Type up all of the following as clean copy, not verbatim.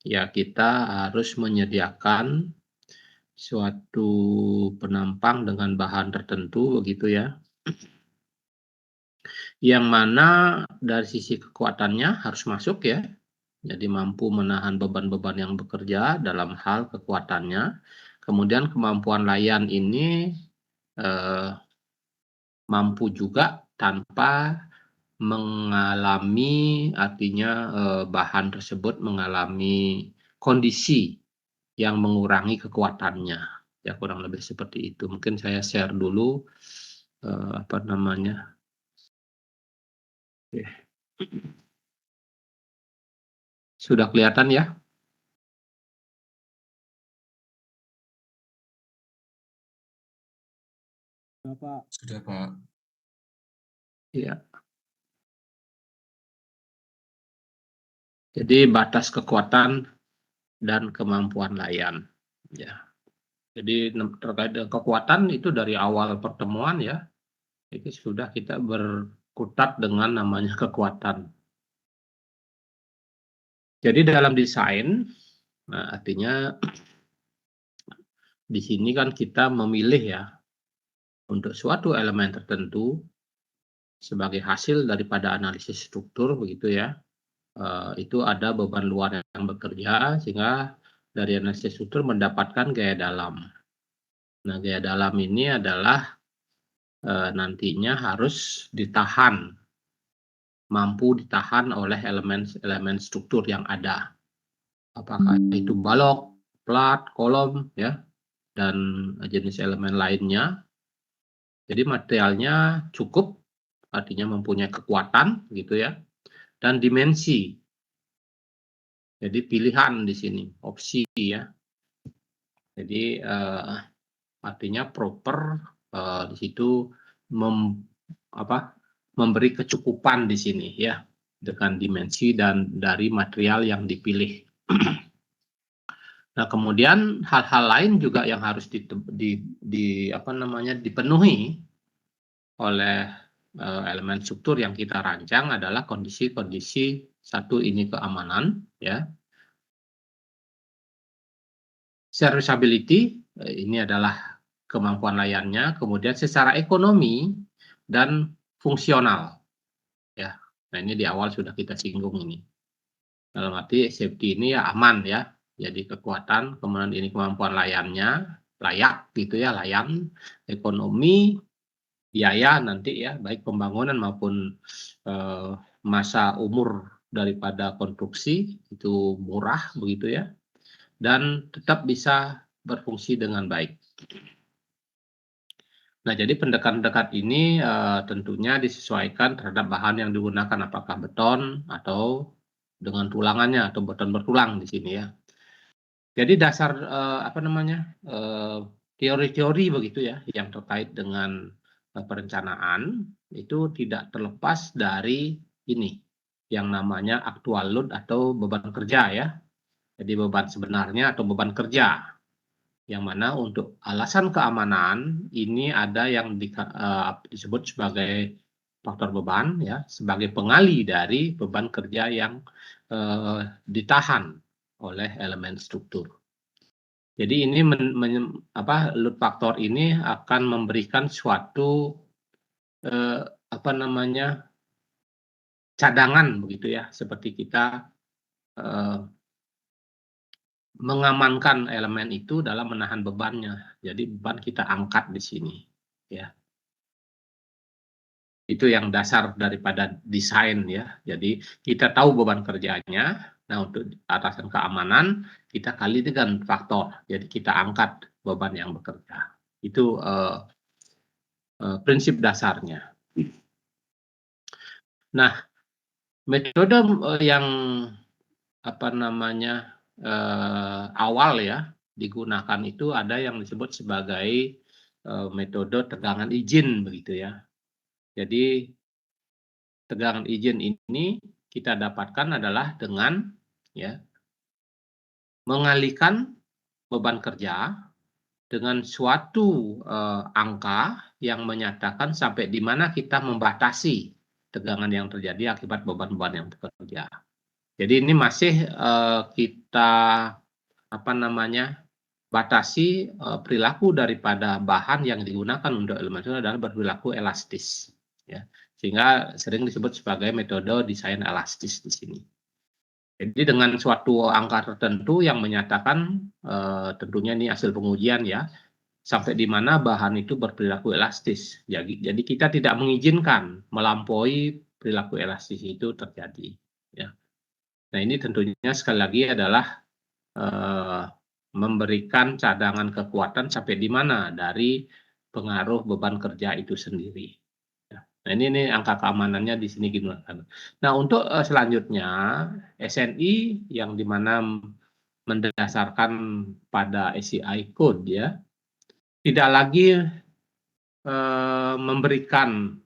ya kita harus menyediakan suatu penampang dengan bahan tertentu begitu ya. Yang mana dari sisi kekuatannya harus masuk ya. Jadi mampu menahan beban-beban yang bekerja dalam hal kekuatannya. Kemudian kemampuan layan ini mampu juga tanpa mengalami, artinya bahan tersebut mengalami kondisi yang mengurangi kekuatannya. Ya kurang lebih seperti itu. Mungkin saya share dulu apa namanya. Sudah kelihatan ya? Sudah, Pak. Iya. Jadi batas kekuatan dan kemampuan layan. Ya. Jadi terkait dengan kekuatan itu dari awal pertemuan ya, itu sudah kita berkutat dengan namanya kekuatan. Jadi dalam desain, nah artinya di sini kan kita memilih ya untuk suatu elemen tertentu sebagai hasil daripada analisis struktur begitu ya. Itu ada beban luar yang bekerja sehingga dari analisis struktur mendapatkan gaya dalam. Nah, gaya dalam ini adalah nantinya harus ditahan, mampu ditahan oleh elemen struktur yang ada. Apakah itu balok, plat, kolom, ya, dan jenis elemen lainnya. Jadi materialnya cukup, artinya mempunyai kekuatan, gitu ya, dan dimensi. Jadi pilihan di sini, opsi ya. Jadi artinya proper di situ memberi kecukupan di sini ya dengan dimensi dan dari material yang dipilih. Nah, kemudian hal-hal lain juga yang harus dipenuhi oleh elemen struktur yang kita rancang adalah kondisi-kondisi satu ini keamanan ya. Serviceability ini adalah kemampuan layannya, kemudian secara ekonomi dan fungsional ya. Nah, ini di awal sudah kita singgung ini. Dalam arti safety ini ya aman ya. Jadi kekuatan, kemudian ini kemampuan layannya, layak gitu ya, layan, ekonomi, biaya nanti ya, baik pembangunan maupun masa umur daripada konstruksi itu murah begitu ya, dan tetap bisa berfungsi dengan baik. Nah, jadi pendekatan ini tentunya disesuaikan terhadap bahan yang digunakan, apakah beton atau dengan tulangannya atau beton bertulang di sini ya. Jadi dasar teori-teori begitu ya yang terkait dengan perencanaan itu tidak terlepas dari ini yang namanya actual load atau beban kerja ya. Jadi beban sebenarnya atau beban kerja yang mana untuk alasan keamanan ini ada yang disebut sebagai faktor beban ya, sebagai pengali dari beban kerja yang ditahan oleh elemen struktur. Jadi ini load factor ini akan memberikan suatu cadangan begitu ya, seperti kita mengamankan elemen itu dalam menahan bebannya. Jadi beban kita angkat di sini ya. Itu yang dasar daripada desain ya. Jadi kita tahu beban kerjanya. Nah, untuk atasan keamanan kita kali dengan faktor. Jadi kita angkat beban yang bekerja. Itu prinsip dasarnya. Nah, metode yang awal ya digunakan itu ada yang disebut sebagai metode tegangan izin begitu ya. Jadi tegangan izin ini kita dapatkan adalah dengan ya mengalihkan beban kerja dengan suatu angka yang menyatakan sampai di mana kita membatasi tegangan yang terjadi akibat beban-beban yang bekerja. Jadi ini masih kita batasi perilaku daripada bahan yang digunakan untuk elemen itu adalah berperilaku elastis, ya. Sehingga sering disebut sebagai metode desain elastis di sini. Jadi dengan suatu angka tertentu yang menyatakan tentunya ini hasil pengujian ya, sampai di mana bahan itu berperilaku elastis. Jadi kita tidak mengizinkan melampaui perilaku elastis itu terjadi, ya. Nah ini tentunya sekali lagi adalah memberikan cadangan kekuatan sampai di mana dari pengaruh beban kerja itu sendiri. Ya. Nah ini angka keamanannya di sini digunakan. Nah untuk selanjutnya SNI yang dimana mendasarkan pada SCI code ya, tidak lagi memberikan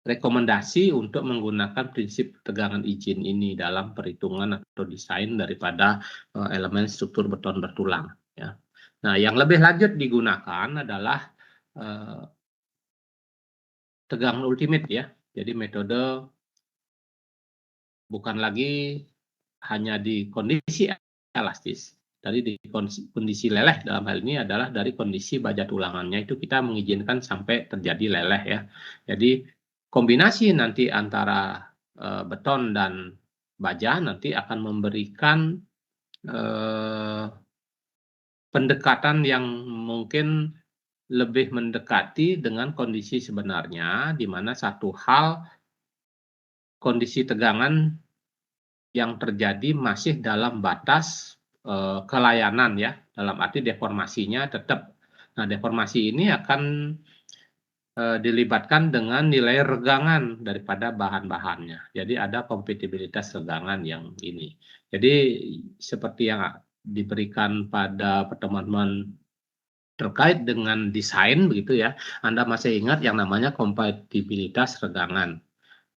rekomendasi untuk menggunakan prinsip tegangan izin ini dalam perhitungan atau desain daripada elemen struktur beton bertulang, ya. Nah, yang lebih lanjut digunakan adalah tegangan ultimate ya. Jadi metode bukan lagi hanya di kondisi elastis, dari di kondisi leleh dalam hal ini adalah dari kondisi baja tulangannya itu kita mengizinkan sampai terjadi leleh ya. Jadi kombinasi nanti antara beton dan baja nanti akan memberikan pendekatan yang mungkin lebih mendekati dengan kondisi sebenarnya, di mana satu hal kondisi tegangan yang terjadi masih dalam batas kelayanan ya, dalam arti deformasinya tetap. Nah, deformasi ini akan dilibatkan dengan nilai regangan daripada bahan-bahannya. Jadi ada kompatibilitas regangan yang ini. Jadi seperti yang diberikan pada pertemuan terkait dengan desain begitu ya, Anda masih ingat yang namanya kompatibilitas regangan.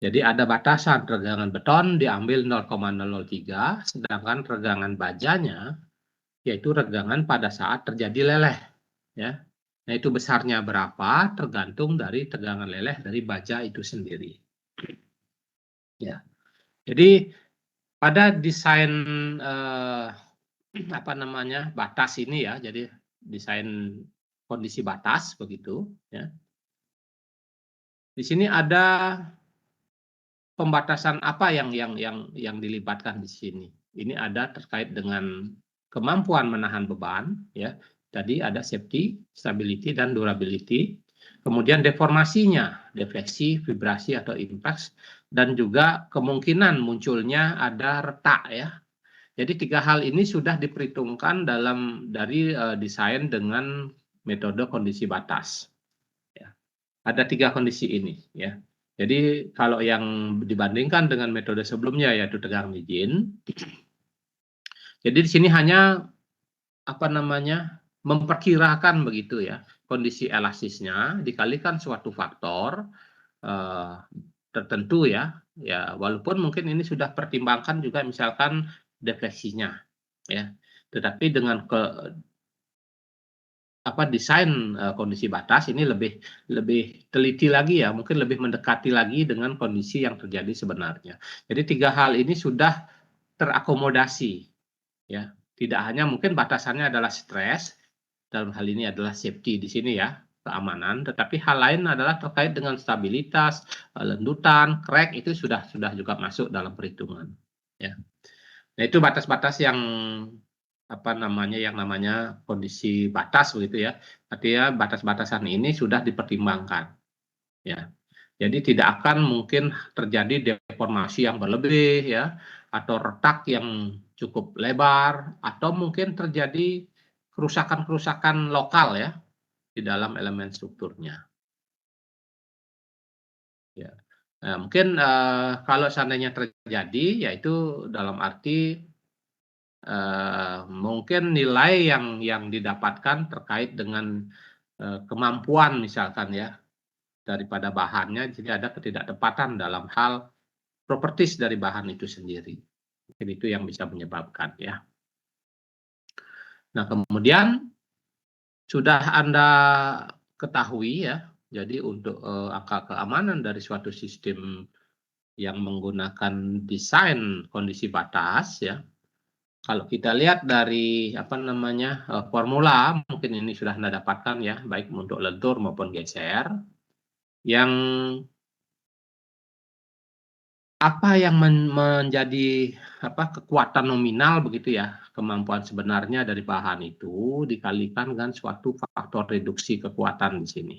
Jadi ada batasan regangan beton diambil 0,003, sedangkan regangan bajanya yaitu regangan pada saat terjadi leleh, ya. Nah itu besarnya berapa tergantung dari tegangan leleh dari baja itu sendiri. Ya, jadi pada desain batas ini ya, jadi desain kondisi batas begitu, ya. Di sini ada pembatasan apa yang dilibatkan di sini? Ini ada terkait dengan kemampuan menahan beban, ya. Tadi ada safety, stability, dan durability. Kemudian deformasinya, defleksi, vibrasi atau impact, dan juga kemungkinan munculnya ada retak, ya. Jadi 3 hal ini sudah diperhitungkan dari desain dengan metode kondisi batas. Ya. Ada 3 kondisi ini, ya. Jadi kalau yang dibandingkan dengan metode sebelumnya yaitu tegangan izin, jadi di sini hanya memperkirakan begitu ya kondisi elastisnya dikalikan suatu faktor tertentu ya, walaupun mungkin ini sudah pertimbangkan juga misalkan defleksinya ya, tetapi dengan desain kondisi batas ini lebih teliti lagi ya, mungkin lebih mendekati lagi dengan kondisi yang terjadi sebenarnya. Jadi 3 hal ini sudah terakomodasi ya. Tidak hanya mungkin batasannya adalah stres, dalam hal ini adalah safety di sini ya, keamanan, tetapi hal lain adalah terkait dengan stabilitas, lendutan, crack itu sudah juga masuk dalam perhitungan ya. Nah, itu batas-batas yang yang namanya kondisi batas begitu ya. Artinya batas-batasan ini sudah dipertimbangkan. Ya. Jadi tidak akan mungkin terjadi deformasi yang berlebih ya, atau retak yang cukup lebar, atau mungkin terjadi kerusakan-kerusakan lokal ya di dalam elemen strukturnya. Ya. Nah, mungkin kalau seandainya terjadi yaitu dalam arti mungkin nilai yang didapatkan terkait dengan kemampuan misalkan ya daripada bahannya, jadi ada ketidaktepatan dalam hal properties dari bahan itu sendiri. Mungkin itu yang bisa menyebabkan ya. Nah kemudian sudah Anda ketahui ya, jadi untuk angka keamanan dari suatu sistem yang menggunakan desain kondisi batas ya. Kalau kita lihat dari formula, mungkin ini sudah Anda dapatkan ya, baik untuk lentur maupun geser, yang apa yang menjadi kekuatan nominal begitu ya, kemampuan sebenarnya dari bahan itu dikalikan dengan suatu faktor reduksi kekuatan di sini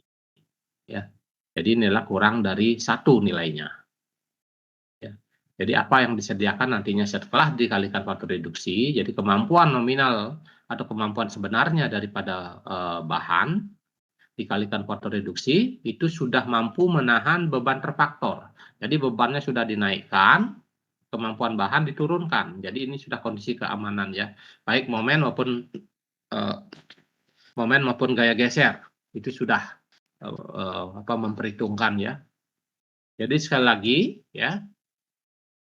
ya. Jadi inilah kurang dari 1 nilainya ya. Jadi apa yang disediakan nantinya setelah dikalikan faktor reduksi, jadi kemampuan nominal atau kemampuan sebenarnya daripada bahan dikalikan faktor reduksi, itu sudah mampu menahan beban terfaktor. Jadi bebannya sudah dinaikkan, kemampuan bahan diturunkan. Jadi ini sudah kondisi keamanan ya, baik momen maupun gaya geser itu sudah memperhitungkan ya. Jadi sekali lagi ya,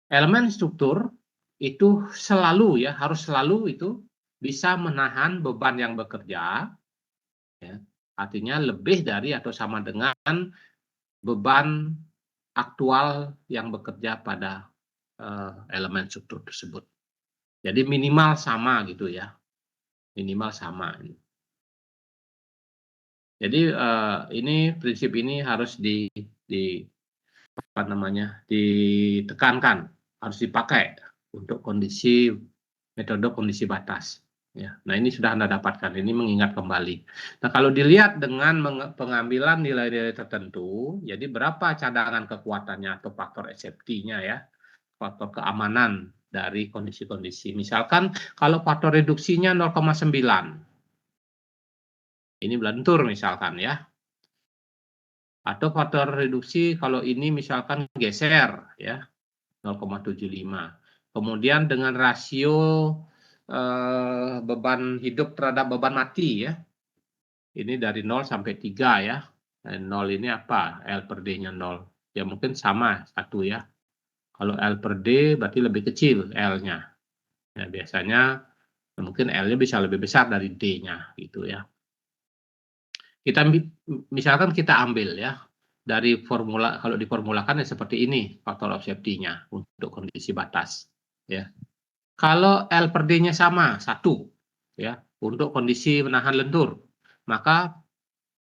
elemen struktur itu selalu ya, harus selalu itu bisa menahan beban yang bekerja ya. Artinya lebih dari atau sama dengan beban aktual yang bekerja pada elemen struktur tersebut. Jadi minimal sama gitu ya, minimal sama. Jadi prinsip ini harus ditekankan, harus dipakai untuk metode kondisi batas. Ya, nah ini sudah Anda dapatkan, ini mengingat kembali. Nah kalau dilihat dengan pengambilan nilai-nilai tertentu, jadi berapa cadangan kekuatannya atau faktor safety-nya ya, faktor keamanan dari kondisi-kondisi. Misalkan kalau faktor reduksinya 0,9, ini lentur misalkan ya. Atau faktor reduksi kalau ini misalkan geser ya, 0,75. Kemudian dengan rasio beban hidup terhadap beban mati ya. Ini dari 0 sampai 3 ya. 0 ini apa? L per D-nya 0. Ya mungkin sama 1 ya. Kalau L per D berarti lebih kecil L-nya. Ya, biasanya mungkin L-nya bisa lebih besar dari D-nya gitu ya. Misalkan kita ambil ya dari formula, kalau diformulakan ya seperti ini faktor of safety-nya untuk kondisi batas ya. Kalau L per D-nya sama 1 ya untuk kondisi menahan lentur, maka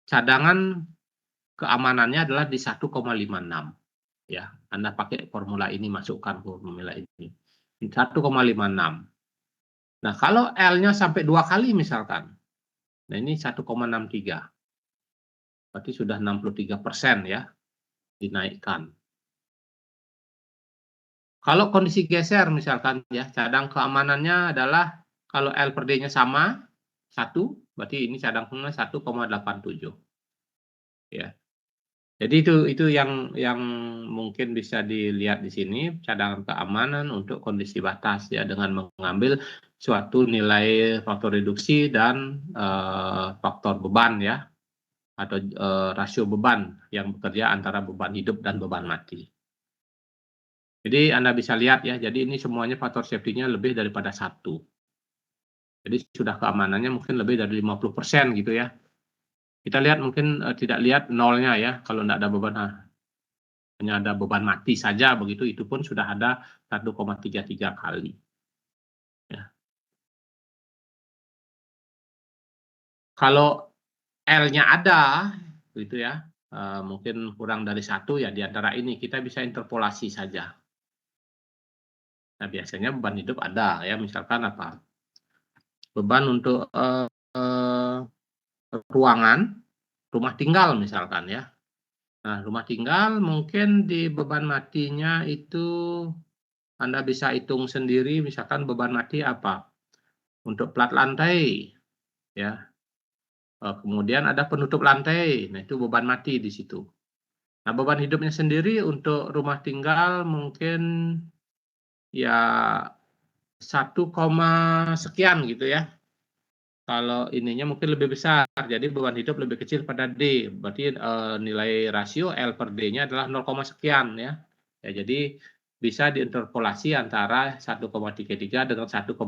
cadangan keamanannya adalah di 1,56 ya. Anda pakai formula ini, masukkan formula ini 1,56. Nah kalau L-nya sampai 2 kali misalkan, nah ini 1,63. Berarti sudah 63% ya dinaikkan. Kalau kondisi geser misalkan ya, cadang keamanannya adalah kalau L per D-nya sama 1, berarti ini cadangnya 1,87 ya. Jadi itu yang mungkin bisa dilihat di sini, cadangan keamanan untuk kondisi batas ya, dengan mengambil suatu nilai faktor reduksi dan faktor beban ya, atau rasio beban yang bekerja antara beban hidup dan beban mati. Jadi Anda bisa lihat ya, jadi ini semuanya faktor safety-nya lebih daripada 1. Jadi sudah keamanannya mungkin lebih dari 50% gitu ya. Kita lihat mungkin tidak lihat nolnya ya, kalau tidak ada beban, hanya ada beban mati saja begitu, itu pun sudah ada 1,33 kali. Ya. Kalau L-nya ada, gitu ya, mungkin kurang dari 1 ya, di antara ini kita bisa interpolasi saja. Nah biasanya beban hidup ada ya, misalkan apa? Beban untuk ruangan, rumah tinggal misalkan ya. Nah, rumah tinggal mungkin di beban matinya itu Anda bisa hitung sendiri, misalkan beban mati apa? Untuk plat lantai ya. Kemudian ada penutup lantai. Nah, itu beban mati di situ. Nah, beban hidupnya sendiri untuk rumah tinggal mungkin ya 1, sekian gitu ya. Kalau ininya mungkin lebih besar, jadi beban hidup lebih kecil pada D. Berarti nilai rasio L per D-nya adalah 0, sekian ya. Ya, jadi bisa diinterpolasi antara 1,33 dengan 1,56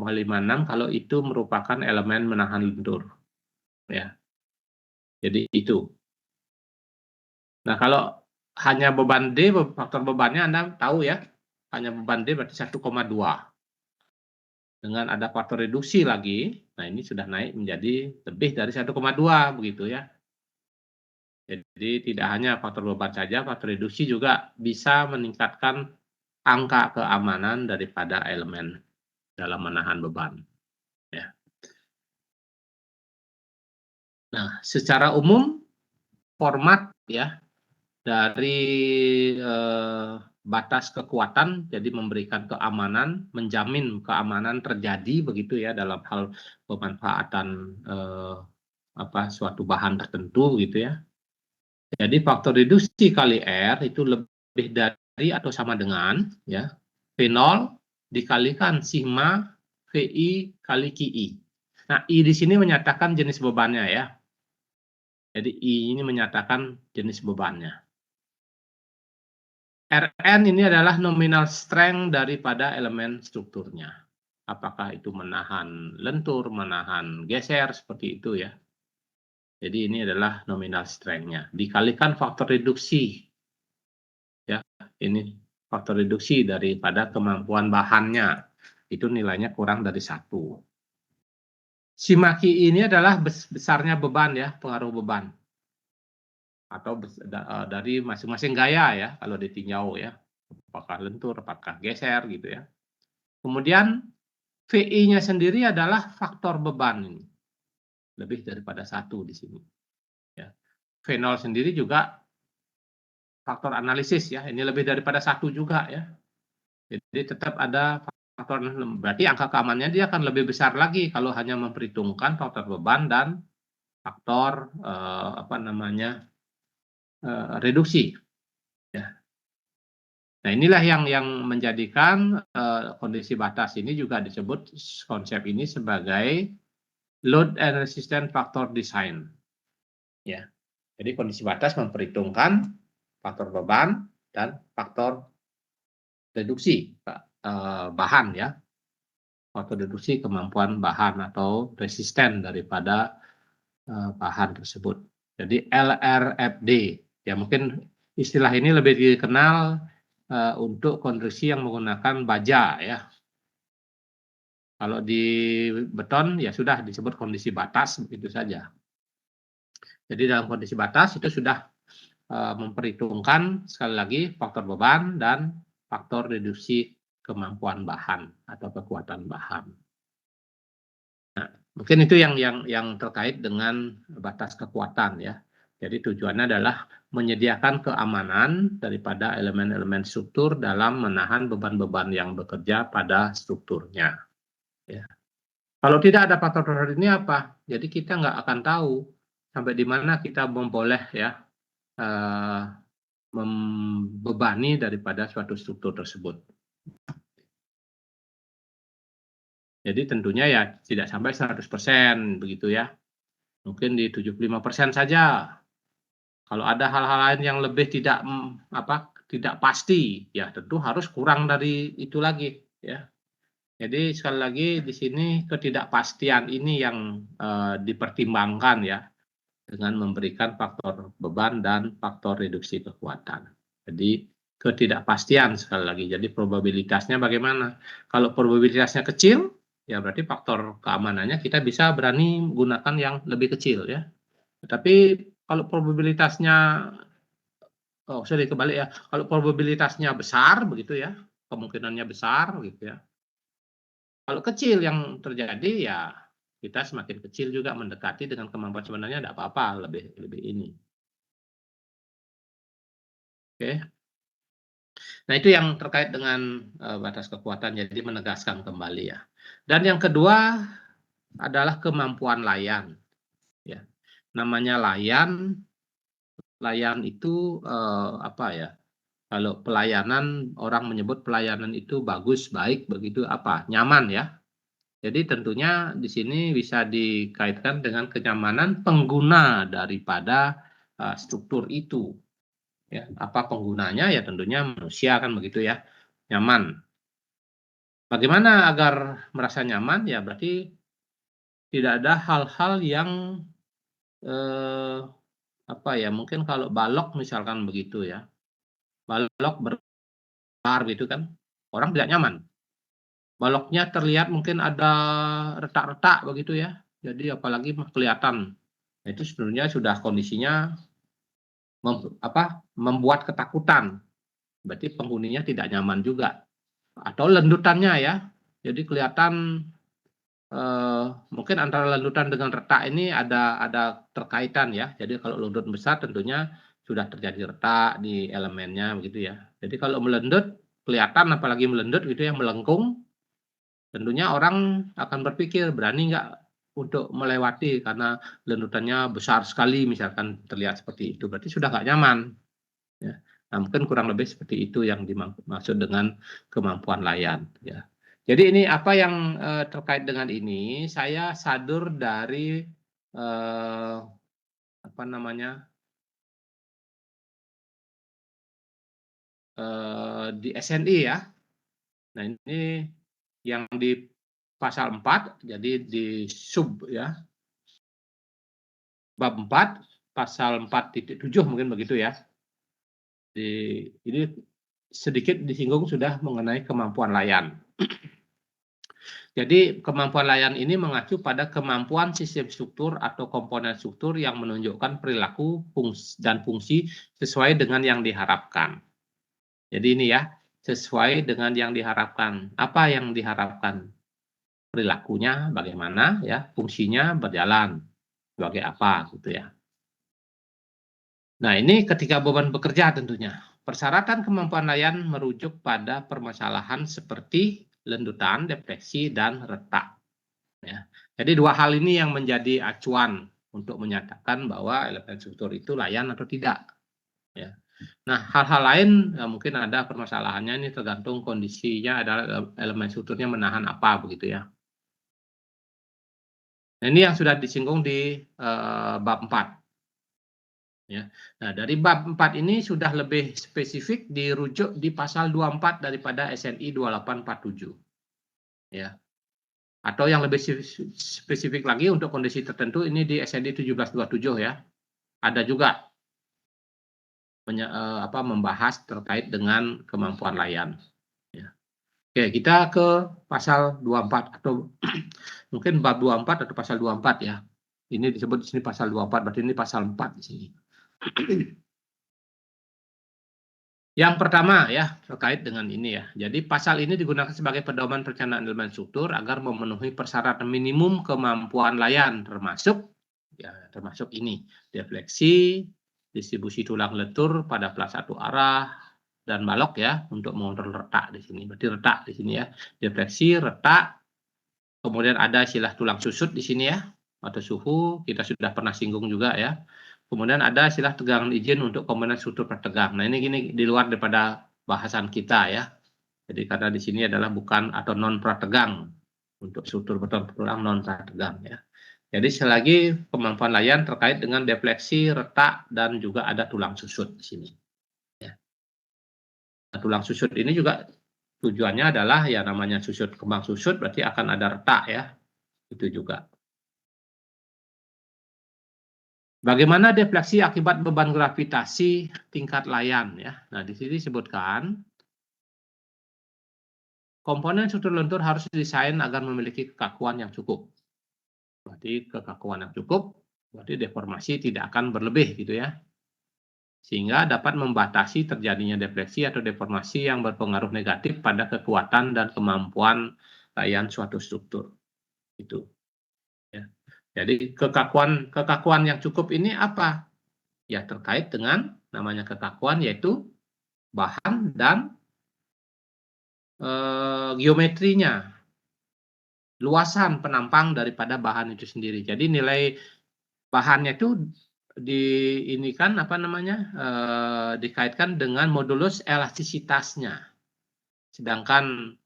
kalau itu merupakan elemen menahan lentur. Ya. Jadi itu. Nah, kalau hanya beban D, faktor bebannya Anda tahu ya, hanya beban D berarti 1,2. Dengan ada faktor reduksi lagi, nah ini sudah naik menjadi lebih dari 1,2 begitu ya. Jadi tidak hanya faktor beban saja, faktor reduksi juga bisa meningkatkan angka keamanan daripada elemen dalam menahan beban. Ya. Nah, secara umum format ya dari batas kekuatan, jadi memberikan keamanan, menjamin keamanan terjadi begitu ya dalam hal pemanfaatan suatu bahan tertentu gitu ya. Jadi faktor reduksi kali R itu lebih dari atau sama dengan ya V0 dikalikan sigma VI kali QI. Nah, I di sini menyatakan jenis bebannya ya. Jadi I ini menyatakan jenis bebannya. Rn ini adalah nominal strength daripada elemen strukturnya. Apakah itu menahan lentur, menahan geser, seperti itu ya. Jadi ini adalah nominal strength-nya. Dikalikan faktor reduksi. Ya, ini faktor reduksi daripada kemampuan bahannya. Itu nilainya kurang dari 1. Simaki ini adalah besarnya beban ya, pengaruh beban. Atau dari masing-masing gaya ya, kalau ditinjau ya. Apakah lentur, apakah geser gitu ya. Kemudian VI-nya sendiri adalah faktor beban ini. Lebih daripada 1 di sini. Ya. V0 sendiri juga faktor analisis ya, ini lebih daripada 1 juga ya. Jadi tetap ada faktor, berarti angka keamanannya dia akan lebih besar lagi kalau hanya memperhitungkan faktor beban dan faktor reduksi. Ya. Nah, inilah yang menjadikan kondisi batas ini juga disebut konsep ini sebagai load and resistance factor design. Ya. Jadi kondisi batas memperhitungkan faktor beban dan faktor reduksi bahan ya. Faktor reduksi kemampuan bahan atau resisten daripada bahan tersebut. Jadi LRFD ya, mungkin istilah ini lebih dikenal untuk konstruksi yang menggunakan baja ya. Kalau di beton ya sudah disebut kondisi batas begitu saja. Jadi dalam kondisi batas itu sudah memperhitungkan sekali lagi faktor beban dan faktor reduksi kemampuan bahan atau kekuatan bahan. Nah, mungkin itu yang terkait dengan batas kekuatan ya. Jadi tujuannya adalah menyediakan keamanan daripada elemen-elemen struktur dalam menahan beban-beban yang bekerja pada strukturnya. Ya. Kalau tidak ada faktor ini apa? Jadi kita nggak akan tahu sampai di mana kita memboleh ya membebani daripada suatu struktur tersebut. Jadi tentunya ya tidak sampai 100% begitu ya. Mungkin di 75% saja. Kalau ada hal-hal lain yang lebih tidak pasti, ya tentu harus kurang dari itu lagi ya. Jadi sekali lagi di sini ketidakpastian ini yang dipertimbangkan ya dengan memberikan faktor beban dan faktor reduksi kekuatan. Jadi ketidakpastian sekali lagi. Jadi probabilitasnya bagaimana? Kalau probabilitasnya kecil, ya berarti faktor keamanannya kita bisa berani gunakan yang lebih kecil ya. Tapi kalau probabilitasnya kebalik ya. Kalau probabilitasnya besar begitu ya, kemungkinannya besar gitu ya. Kalau kecil yang terjadi ya kita semakin kecil juga mendekati dengan kemampuan sebenarnya tidak apa-apa, lebih ini. Oke. Nah, itu yang terkait dengan batas kekuatan, jadi menegaskan kembali ya. Dan yang kedua adalah kemampuan layan. Ya. Namanya layan itu kalau pelayanan, orang menyebut pelayanan itu bagus, baik, begitu nyaman ya. Jadi tentunya di sini bisa dikaitkan dengan kenyamanan pengguna daripada struktur itu. Ya, apa penggunanya ya tentunya manusia kan begitu ya, nyaman. Bagaimana agar merasa nyaman ya berarti tidak ada hal-hal yang mungkin kalau balok misalkan begitu ya. balok berbar gitu kan, orang tidak nyaman. Baloknya terlihat mungkin ada retak-retak begitu ya, jadi apalagi kelihatan. Nah, itu sebenarnya sudah kondisinya membuat ketakutan, berarti penghuninya tidak nyaman juga. Atau lendutannya ya, jadi kelihatan mungkin antara lendutan dengan retak ini ada terkaitan ya. Jadi kalau lendut besar tentunya sudah terjadi retak di elemennya begitu ya. Jadi kalau melendut kelihatan, apalagi melendut gitu yang melengkung, tentunya orang akan berpikir berani nggak untuk melewati karena lendutannya besar sekali misalkan terlihat seperti itu, berarti sudah nggak nyaman ya. Nah, mungkin kurang lebih seperti itu yang dimaksud dengan kemampuan layan ya. Jadi ini apa yang terkait dengan ini saya sadur dari apa namanya di SNI ya. Nah, ini yang di pasal 4, jadi di sub ya, bab 4, pasal 4.7 mungkin begitu ya. Ini sedikit disinggung sudah mengenai kemampuan layan. Jadi kemampuan layan ini mengacu pada kemampuan sistem struktur atau komponen struktur yang menunjukkan perilaku dan fungsi sesuai dengan yang diharapkan. Jadi ini ya, sesuai dengan yang diharapkan. Apa yang diharapkan? Perilakunya bagaimana ya, fungsinya berjalan sebagai apa gitu ya. Nah, ini ketika beban bekerja tentunya. Persyaratan kemampuan layan merujuk pada permasalahan seperti lendutan, depresi, dan retak. Ya. Jadi dua hal ini yang menjadi acuan untuk menyatakan bahwa elemen struktur itu layan atau tidak. Ya. Nah, hal-hal lain mungkin ada permasalahannya, ini tergantung kondisinya adalah elemen strukturnya menahan apa begitu ya. Nah, ini yang sudah disinggung di bab 4. Ya. Nah, dari bab 4 ini sudah lebih spesifik dirujuk di pasal 24 daripada SNI 2847. Ya. Atau yang lebih spesifik lagi untuk kondisi tertentu ini di SNI 1727 ya. Ada juga membahas terkait dengan kemampuan layan. Ya. Oke, kita ke pasal 24 atau mungkin bab 24 atau pasal 24 ya. Ini disebut di sini pasal 24, berarti ini pasal 4 di sini. Yang pertama ya, terkait dengan ini ya. Jadi pasal ini digunakan sebagai pedoman perencanaan elemen struktur agar memenuhi persyaratan minimum kemampuan layan, termasuk ini, defleksi, distribusi tulang lentur pada plat satu arah dan balok ya, untuk mengontrol retak di sini. Berarti retak di sini ya. Defleksi, retak, kemudian ada istilah tulang susut di sini ya, atau suhu, kita sudah pernah singgung juga ya. Kemudian ada istilah tegangan izin untuk komponen struktur prategang. Nah, ini di luar daripada bahasan kita ya. Jadi karena di sini adalah bukan atau non prategang, untuk struktur beton tulang non prategang ya. Jadi selagi kemampuan layan terkait dengan defleksi, retak, dan juga ada tulang susut di sini. Ya. Nah, tulang susut ini juga tujuannya adalah ya namanya susut, kembang susut berarti akan ada retak ya. Itu juga. Bagaimana defleksi akibat beban gravitasi tingkat layan ya. Nah, di sini disebutkan komponen struktur lentur harus didesain agar memiliki kekakuan yang cukup. Berarti kekakuan yang cukup, berarti deformasi tidak akan berlebih gitu ya. Sehingga dapat membatasi terjadinya defleksi atau deformasi yang berpengaruh negatif pada kekuatan dan kemampuan layan suatu struktur. Itu. Ya. Jadi kekakuan yang cukup ini apa? Ya terkait dengan namanya kekakuan, yaitu bahan dan geometrinya, luasan penampang daripada bahan itu sendiri. Jadi nilai bahannya itu dikaitkan dengan modulus elastisitasnya. Sedangkan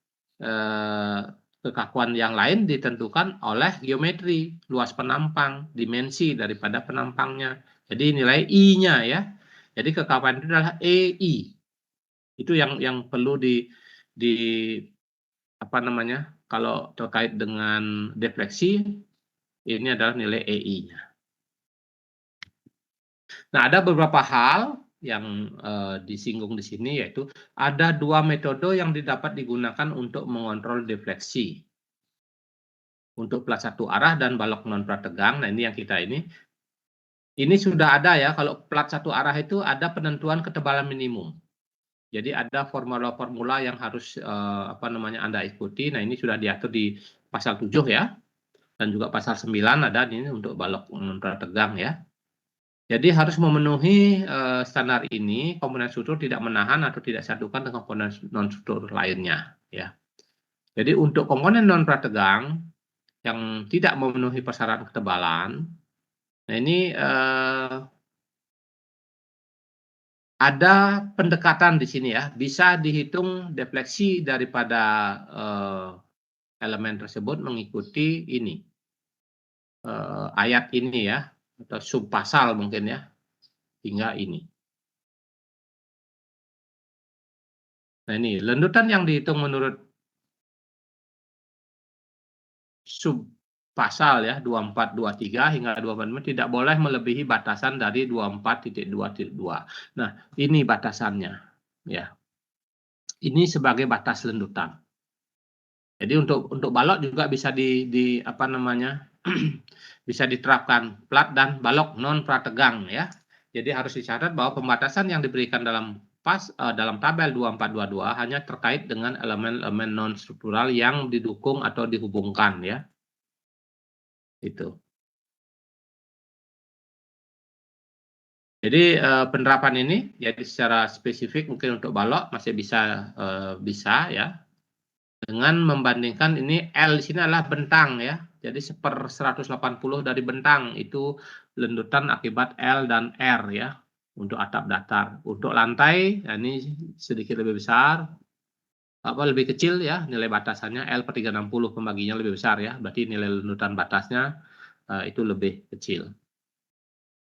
kekakuan yang lain ditentukan oleh geometri, luas penampang, dimensi daripada penampangnya. Jadi nilai I-nya ya. Jadi kekakuan itu adalah EI. Itu yang perlu kalau terkait dengan defleksi, ini adalah nilai EI-nya. Nah, ada beberapa hal yang disinggung di sini, yaitu ada 2 metode yang dapat digunakan untuk mengontrol defleksi. Untuk plat satu arah dan balok non plat tegang. Nah, ini yang kita ini. Ini sudah ada ya, kalau plat satu arah itu ada penentuan ketebalan minimum. Jadi ada formula-formula yang harus Anda ikuti. Nah, ini sudah diatur di pasal 7 ya. Dan juga pasal 9 ada ini untuk balok non plat tegang ya. Jadi harus memenuhi standar ini, komponen struktur tidak menahan atau tidak disatukan dengan komponen non struktur lainnya ya. Jadi untuk komponen non plat tegang yang tidak memenuhi persyaratan ketebalan, nah ini ada pendekatan di sini ya, bisa dihitung defleksi daripada elemen tersebut mengikuti ini ayat ini ya, atau subpasal mungkin ya, hingga ini. Nah ini lendutan yang dihitung menurut subpasal ya 2423 hingga 25 tidak boleh melebihi batasan dari 24.2.2. Nah, ini batasannya ya. Ini sebagai batas lendutan. Jadi untuk balok juga bisa bisa diterapkan plat dan balok non plat tegang ya. Jadi harus dicatat bahwa pembatasan yang diberikan dalam tabel 2422 hanya terkait dengan elemen-elemen non struktural yang didukung atau dihubungkan ya. Itu. Jadi penerapan ini jadi secara spesifik mungkin untuk balok masih bisa ya. Dengan membandingkan ini L di sini adalah bentang ya. Jadi 1/180 dari bentang itu lendutan akibat L dan R ya untuk atap datar. Untuk lantai ya ini sedikit lebih besar, lebih kecil ya nilai batasannya L/360 pembaginya lebih besar ya. Berarti nilai lendutan batasnya itu lebih kecil.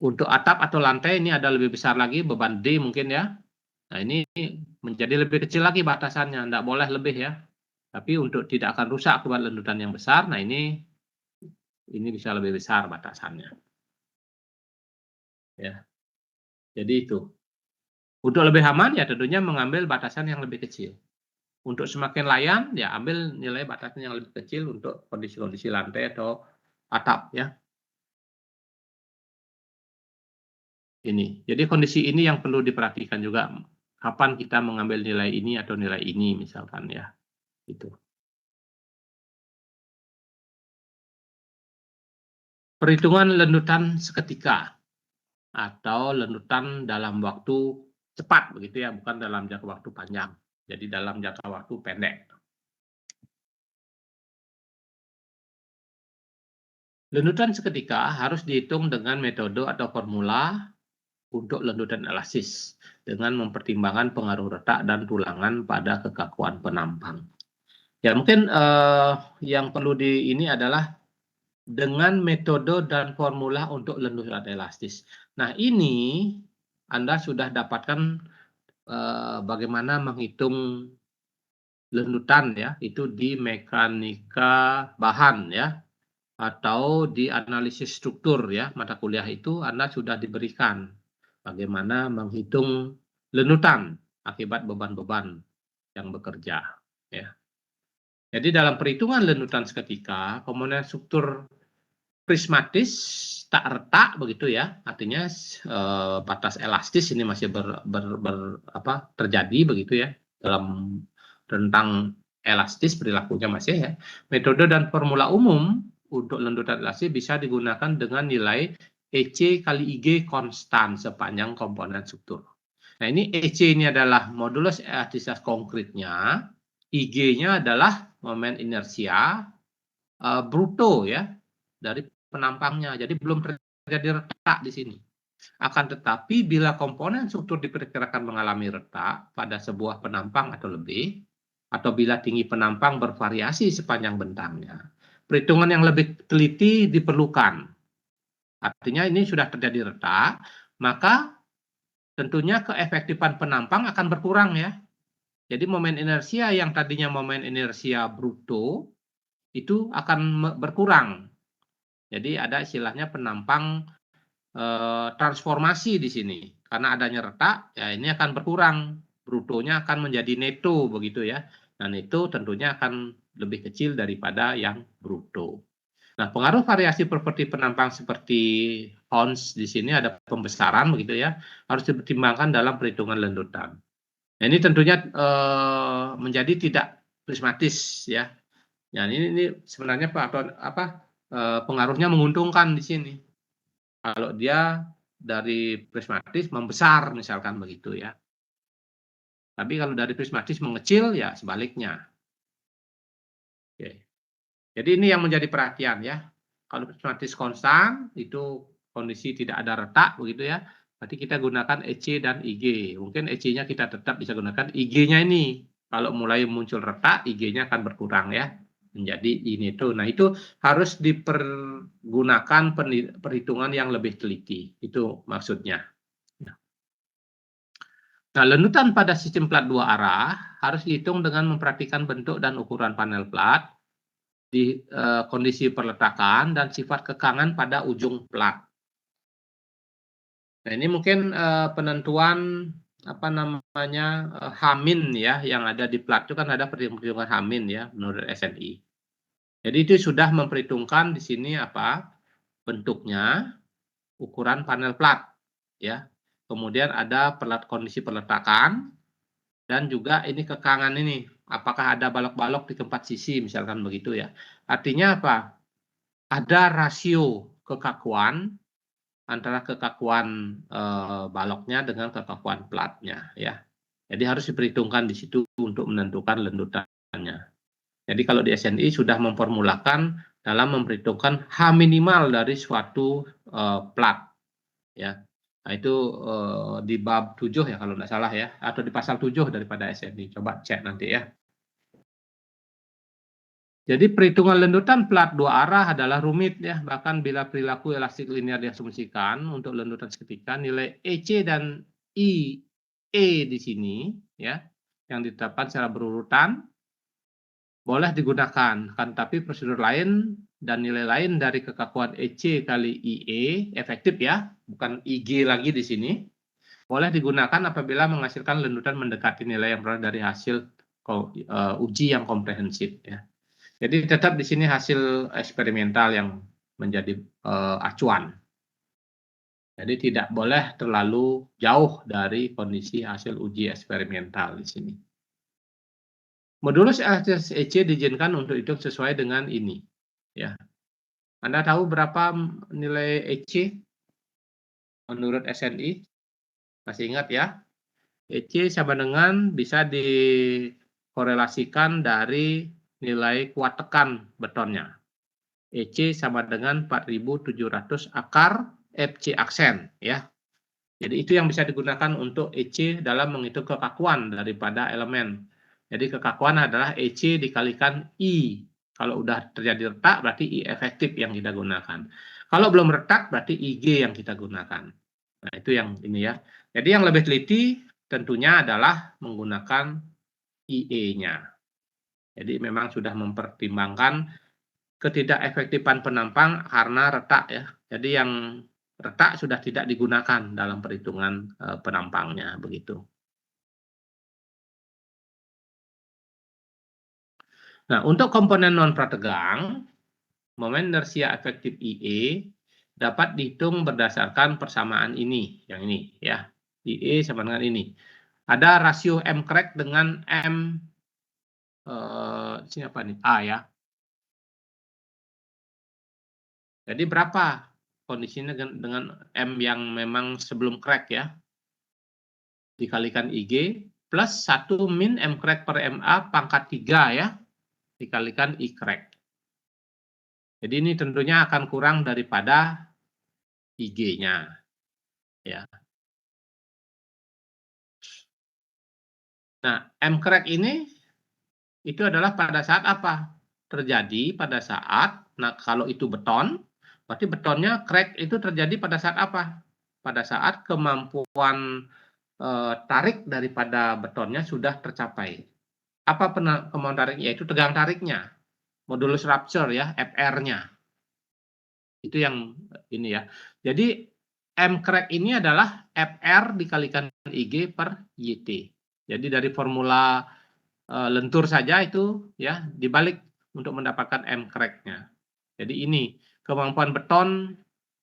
Untuk atap atau lantai ini ada lebih besar lagi beban D mungkin ya. Nah ini menjadi lebih kecil lagi batasannya, tidak boleh lebih ya. Tapi untuk tidak akan rusak akibat lendutan yang besar, nah ini bisa lebih besar batasannya. Ya. Jadi itu. Untuk lebih aman ya tentunya mengambil batasan yang lebih kecil. Untuk semakin layan ya ambil nilai batasan yang lebih kecil untuk kondisi-kondisi lantai atau atap ya. Ini. Jadi kondisi ini yang perlu diperhatikan juga kapan kita mengambil nilai ini atau nilai ini misalkan ya. Itu. Perhitungan lendutan seketika atau lendutan dalam waktu cepat begitu ya, bukan dalam jangka waktu panjang. Jadi dalam jangka waktu pendek. Lendutan seketika harus dihitung dengan metode atau formula untuk lendutan elastis dengan mempertimbangkan pengaruh retak dan tulangan pada kekakuan penampang. Ya mungkin yang perlu ini adalah dengan metode dan formula untuk lendutan elastis. Nah ini Anda sudah dapatkan bagaimana menghitung lendutan ya, itu di mekanika bahan ya, atau di analisis struktur ya, mata kuliah itu Anda sudah diberikan bagaimana menghitung lendutan akibat beban-beban yang bekerja ya. Jadi dalam perhitungan lendutan seketika, komponen struktur prismatis tak retak begitu ya, artinya batas elastis ini masih terjadi begitu ya dalam rentang elastis perilakunya masih ya. Metode dan formula umum untuk lendutan elastis bisa digunakan dengan nilai EC kali IG konstan sepanjang komponen struktur. Nah ini EC ini adalah modulus elastisitas konkretnya, IG-nya adalah momen inersia bruto ya dari penampangnya. Jadi belum terjadi retak di sini. Akan tetapi bila komponen struktur diperkirakan mengalami retak pada sebuah penampang atau lebih, atau bila tinggi penampang bervariasi sepanjang bentangnya, perhitungan yang lebih teliti diperlukan. Artinya ini sudah terjadi retak, maka tentunya keefektifan penampang akan berkurang ya. Jadi momen inersia yang tadinya momen inersia bruto itu akan berkurang. Jadi ada istilahnya penampang transformasi di sini. karena adanya retak, ya ini akan berkurang, brutonya akan menjadi neto begitu ya. Nah, neto tentunya akan lebih kecil daripada yang bruto. Nah, pengaruh variasi properti penampang seperti Hons di sini ada pembesaran begitu ya, harus dipertimbangkan dalam perhitungan lendutan. Nah, ini tentunya menjadi tidak prismatis ya. Nah, ini sebenarnya pengaruhnya menguntungkan di sini. Kalau dia dari prismatis membesar misalkan begitu ya. Tapi kalau dari prismatis mengecil ya sebaliknya. Oke. Jadi ini yang menjadi perhatian ya. Kalau prismatis konstan itu kondisi tidak ada retak begitu ya. Berarti kita gunakan EC dan IG. Mungkin EC-nya kita tetap bisa gunakan, IG-nya ini kalau mulai muncul retak, IG-nya akan berkurang ya. Menjadi ini tuh. Nah, itu harus dipergunakan perhitungan yang lebih teliti. Itu maksudnya. Nah, lendutan pada sistem plat dua arah harus dihitung dengan memperhatikan bentuk dan ukuran panel plat, di kondisi perletakan dan sifat kekangan pada ujung plat. Nah, ini mungkin penentuan apa namanya Hamin ya, yang ada di plat itu kan ada perhitungan Hamin ya menurut SNI. Jadi itu sudah memperhitungkan di sini apa bentuknya, ukuran panel plat ya. Kemudian ada kondisi perletakan dan juga ini kekangan ini. Apakah ada balok-balok di tempat sisi misalkan begitu ya. Artinya apa? Ada rasio kekakuan antara kekakuan baloknya dengan kekakuan platnya ya. Jadi harus diperhitungkan di situ untuk menentukan lendutannya. Jadi kalau di SNI sudah memformulakan dalam memperhitungkan H minimal dari suatu plat ya. Nah, itu di bab 7 ya kalau tidak salah ya, atau di pasal 7 daripada SNI. Coba cek nanti ya. Jadi perhitungan lendutan plat dua arah adalah rumit ya, bahkan bila perilaku elastik linear diasumsikan untuk lendutan seketika, nilai EC dan IE di sini ya, yang ditetapkan secara berurutan boleh digunakan, kan tapi prosedur lain dan nilai lain dari kekakuan EC kali IE efektif ya, bukan IG lagi di sini, boleh digunakan apabila menghasilkan lendutan mendekati nilai yang berasal dari hasil uji yang komprehensif ya. Jadi tetap di sini hasil eksperimental yang menjadi acuan. Jadi tidak boleh terlalu jauh dari kondisi hasil uji eksperimental di sini. Modulus elastisitas EC diizinkan untuk hidup sesuai dengan ini. Ya. Anda tahu berapa nilai EC menurut SNI? Masih ingat ya? EC sama dengan bisa dikorelasikan dari nilai kuat tekan betonnya. EC sama dengan 4.700 akar FC aksen ya. Jadi itu yang bisa digunakan untuk EC dalam menghitung kekakuan daripada elemen. Jadi kekakuan adalah EC dikalikan I. Kalau udah terjadi retak berarti I efektif yang kita gunakan. Kalau belum retak berarti IG yang kita gunakan. Nah, itu yang ini ya. Jadi yang lebih teliti tentunya adalah menggunakan IE-nya. Jadi memang sudah mempertimbangkan ketidakefektifan penampang karena retak ya. Jadi yang retak sudah tidak digunakan dalam perhitungan penampangnya begitu. Nah, untuk komponen non prategang, momen inersia efektif IE dapat dihitung berdasarkan persamaan ini, yang ini ya. IE sama dengan ini. Ada rasio M crack dengan M siapa nih? A ya. Jadi berapa kondisinya dengan M yang memang sebelum crack ya? Dikalikan IG plus 1 min M crack per MA pangkat 3 ya. Dikalikan I crack. Jadi ini tentunya akan kurang daripada IG-nya. Ya. Nah, M crack ini itu adalah pada saat apa? Terjadi pada saat, nah kalau itu beton, berarti betonnya crack itu terjadi pada saat apa? Pada saat kemampuan tarik daripada betonnya sudah tercapai. Apa kemampuan tariknya? Yaitu tegang tariknya. Modulus rupture ya, FR-nya. Itu yang ini ya. Jadi mcrack ini adalah FR dikalikan IG per YT. Jadi dari formula lentur saja itu ya dibalik untuk mendapatkan mcrack-nya. Jadi ini kemampuan beton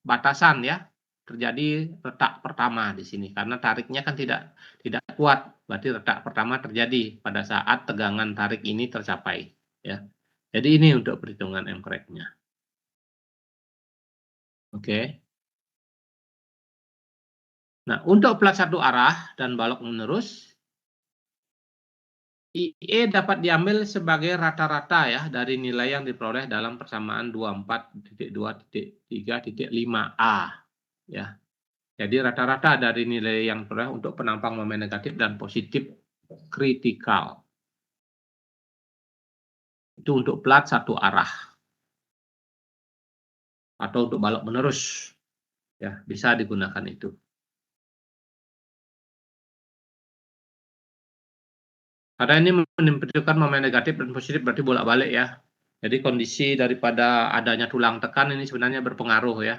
batasan ya terjadi retak pertama di sini karena tariknya kan tidak kuat, berarti retak pertama terjadi pada saat tegangan tarik ini tercapai ya. Jadi ini untuk perhitungan mcrack-nya. Oke. Nah, untuk plat satu arah dan balok menerus, IE dapat diambil sebagai rata-rata ya dari nilai yang diperoleh dalam persamaan 24.2.3.5A ya. Jadi rata-rata dari nilai yang diperoleh untuk penampang momen negatif dan positif kritikal. Itu untuk plat satu arah. Atau untuk balok menerus. Ya, bisa digunakan itu. Karena ini menunjukkan momen negatif dan positif berarti bolak-balik ya. Jadi kondisi daripada adanya tulang tekan ini sebenarnya berpengaruh ya.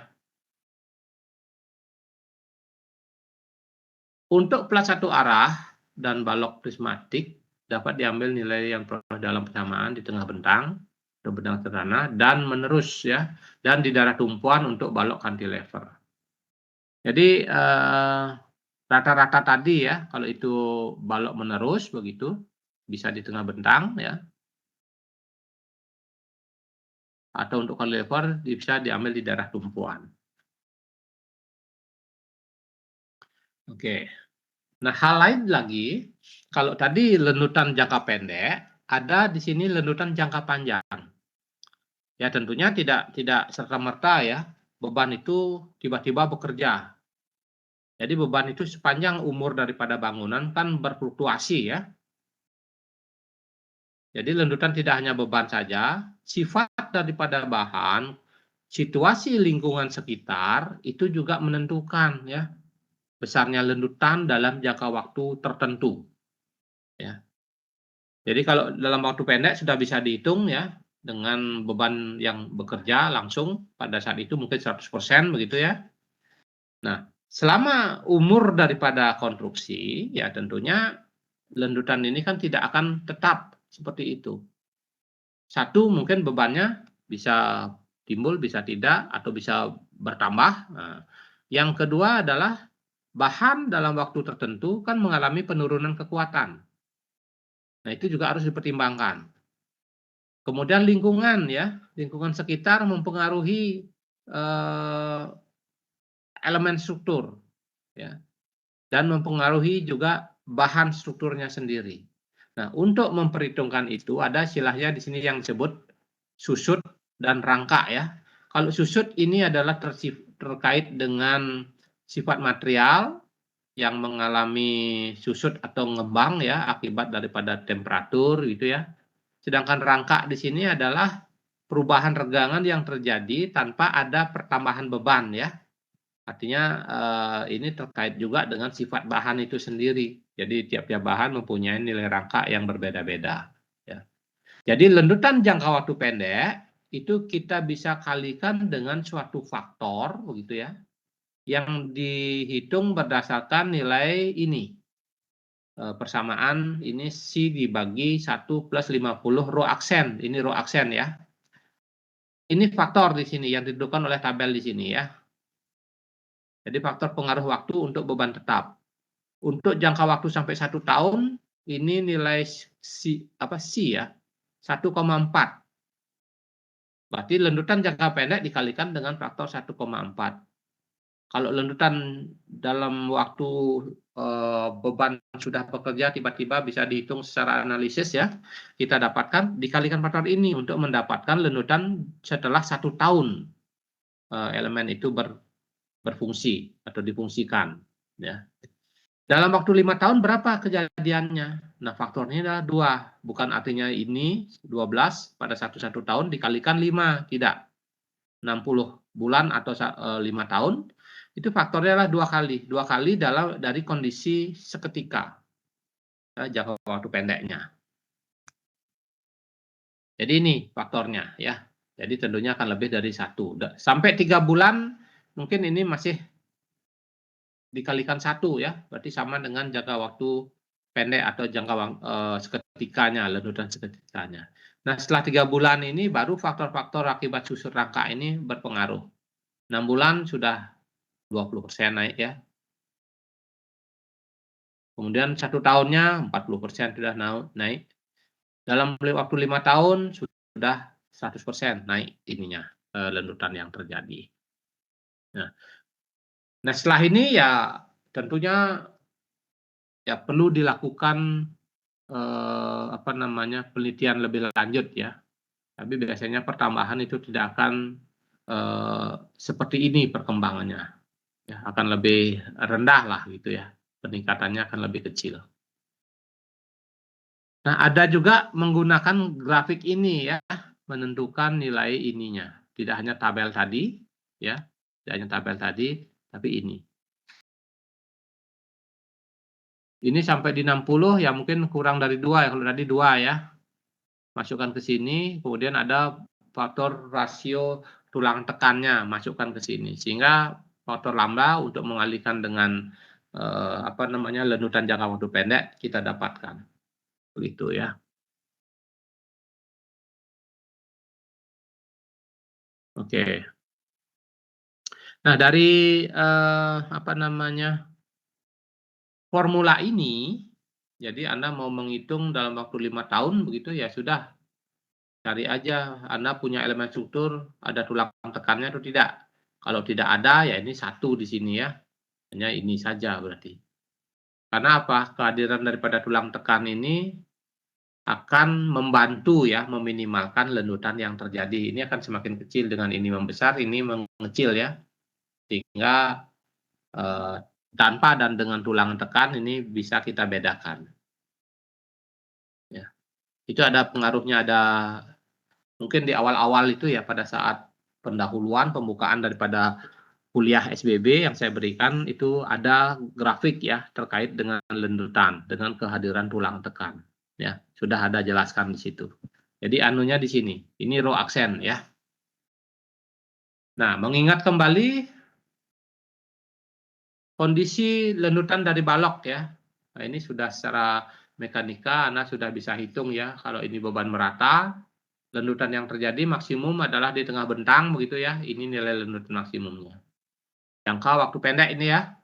Untuk plat satu arah dan balok prismatik dapat diambil nilai yang diperoleh dalam persamaan di tengah bentang atau bentang sederhana dan menerus ya, dan di daerah tumpuan untuk balok cantilever. Jadi rata-rata tadi ya, kalau itu balok menerus begitu bisa di tengah bentang ya. Atau untuk cantilever bisa diambil di daerah tumpuan. Oke. Nah, hal lain lagi, kalau tadi lenutan jangka pendek, ada di sini lenutan jangka panjang. Ya, tentunya tidak serta-merta ya, beban itu tiba-tiba bekerja. Jadi beban itu sepanjang umur daripada bangunan kan berfluktuasi ya. Jadi lenutan tidak hanya beban saja, sifat daripada bahan, situasi lingkungan sekitar itu juga menentukan ya besarnya lenutan dalam jangka waktu tertentu. Ya. Jadi kalau dalam waktu pendek sudah bisa dihitung ya dengan beban yang bekerja langsung pada saat itu mungkin 100% begitu ya. Nah, selama umur daripada konstruksi ya tentunya lendutan ini kan tidak akan tetap seperti itu. Satu mungkin bebannya bisa timbul, bisa tidak atau bisa bertambah. Nah, yang kedua adalah bahan dalam waktu tertentu kan mengalami penurunan kekuatan. Nah, itu juga harus dipertimbangkan. Kemudian lingkungan ya, lingkungan sekitar mempengaruhi elemen struktur ya, dan mempengaruhi juga bahan strukturnya sendiri. Nah, untuk memperhitungkan itu ada istilahnya di sini yang disebut susut dan rangka ya. Kalau susut ini adalah terkait dengan sifat material yang mengalami susut atau ngembang ya akibat daripada temperatur gitu ya. Sedangkan rangka di sini adalah perubahan regangan yang terjadi tanpa ada pertambahan beban ya. Artinya ini terkait juga dengan sifat bahan itu sendiri. Jadi tiap-tiap bahan mempunyai nilai rangka yang berbeda-beda ya. Jadi lendutan jangka waktu pendek itu kita bisa kalikan dengan suatu faktor begitu ya yang dihitung berdasarkan nilai ini. Persamaan ini C dibagi 1 plus 50 rho aksen. Ini rho aksen ya. Ini faktor di sini yang ditentukan oleh tabel di sini ya. Jadi faktor pengaruh waktu untuk beban tetap. Untuk jangka waktu sampai 1 tahun, ini nilai C ya, 1,4. Berarti lendutan jangka pendek dikalikan dengan faktor 1,4. Kalau lendutan dalam waktu beban sudah bekerja tiba-tiba bisa dihitung secara analisis ya, kita dapatkan dikalikan faktor ini untuk mendapatkan lendutan setelah 1 tahun elemen itu berfungsi atau difungsikan ya. Dalam waktu 5 tahun berapa kejadiannya? Nah, faktornya adalah 2. Bukan artinya ini 12 pada 1 tahun dikalikan 5, tidak. 60 bulan atau 5 tahun itu faktornya adalah 2 kali. 2 kali dari kondisi seketika. Jangka waktu pendeknya. Jadi ini faktornya ya. Jadi tentunya akan lebih dari 1. Sampai 3 bulan mungkin ini masih dikalikan 1 ya, berarti sama dengan jangka waktu pendek atau seketikanya, lenutan seketikanya. Nah, setelah 3 bulan ini baru faktor-faktor akibat susut rangka ini berpengaruh. 6 bulan sudah 20% naik ya. Kemudian 1 tahunnya 40% sudah naik. Dalam waktu 5 tahun sudah 100% naik ininya, lenutan yang terjadi. Nah, setelah ini ya tentunya ya perlu dilakukan penelitian lebih lanjut ya. Tapi biasanya pertambahan itu tidak akan seperti ini perkembangannya. Ya, akan lebih rendah lah gitu ya. Peningkatannya akan lebih kecil. Nah, ada juga menggunakan grafik ini ya, menentukan nilai ininya. Tidak hanya tabel tadi, ya, tidak hanya tabel tadi, tapi ini. Ini sampai di 60 ya mungkin kurang dari 2 ya, kalau tadi 2 ya. Masukkan ke sini, kemudian ada faktor rasio tulang tekannya, masukkan ke sini. Sehingga faktor lambda untuk mengalihkan dengan lenutan jangka waktu pendek kita dapatkan. Begitu ya. Oke. Nah, dari formula ini, jadi Anda mau menghitung dalam waktu 5 tahun begitu ya sudah, cari aja Anda punya elemen struktur, ada tulang tekannya atau tidak. Kalau tidak ada ya ini 1 di sini ya, hanya ini saja berarti. Karena apa? Kehadiran daripada tulang tekan ini akan membantu ya meminimalkan lenutan yang terjadi. Ini akan semakin kecil dengan ini membesar, ini mengecil ya. Sehingga tanpa dan dengan tulang tekan ini bisa kita bedakan. Ya. Itu ada pengaruhnya, ada mungkin di awal-awal itu ya pada saat pendahuluan pembukaan daripada kuliah SBB yang saya berikan itu ada grafik ya terkait dengan lenutan, dengan kehadiran tulang tekan. Ya, sudah ada jelaskan di situ. Jadi anunya di sini, ini row aksen ya. Nah, mengingat kembali kondisi lenutan dari balok ya. Nah, ini sudah secara mekanika Anda sudah bisa hitung ya, kalau ini beban merata, lenutan yang terjadi maksimum adalah di tengah bentang begitu ya. Ini nilai lenutan maksimumnya. Jangka waktu pendek ini ya.